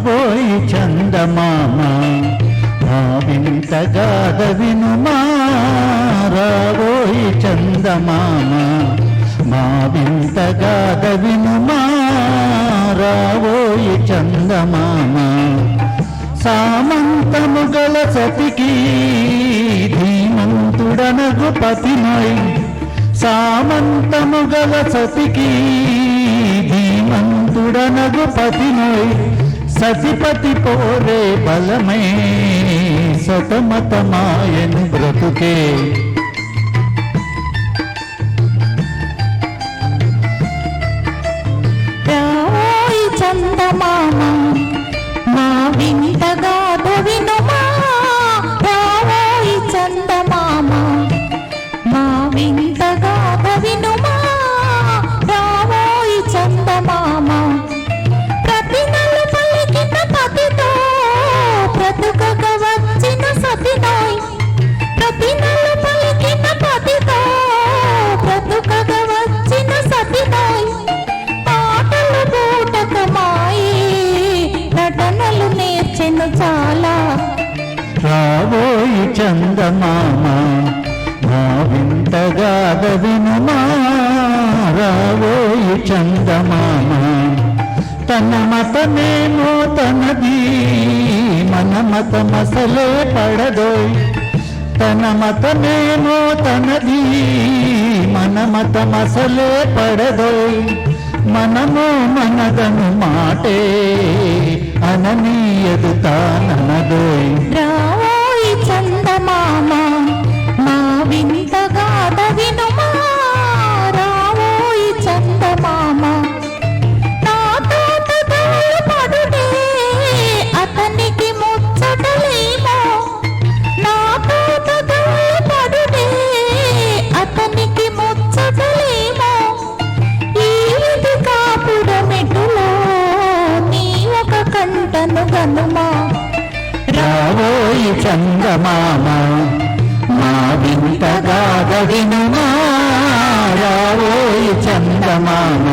రాబోయి చందమామ మా వింత గాథ వినుమా రాబోయి చందమామ మా వింత గాథ వినుమా రాబోయి చందమామ సామంతము గల సతికి ధీమంతుడనగు పతినై సామంతము గల సతికి ధీమంతుడనగు పతినై సతిపతి పోరే బలమే సతమతమాయను బ్రతుకే రావోయి చందమామ మా వింత గాథ వినుమా రావోయి చందమామ మా వింత గాథ వినుమా రావోయి చందమామ ప్రతి నెల పలికిన పతితో బ్రతుకక వచ్చిన సతినోయ్ ప్రతి నెల పలికిన పతితో బ్రతుకక వచ్చిన సతినోయ్ పాటలు బూటకమాయి నటనలు నేర్చెను చాలా రాబోయి చందమామ మా వింత గాథ వినుమా రాబోయి చందమామ తన మతమేమో తనది మన మతమసలే పడదోయ్ తన మతమేమో తనది మన మతమసలే పడదోయ్ మనము మనదను మాటే అననీయదు తాననదోయ్ రావోయి చందమామ మా వింత గాథ వినుమా రావోయి చందమామ నా తోటదారు పడుడే అతనికి ముచ్చటలేమో నా తోటదారు పడుడే అతనికి ముచ్చటలేమో ఈ విధి కాపురమెటులో నీ ఒక కంటను గనుమా రావోయి చందమామ మా వింత గాథ వినుమా రావోయి చందమామ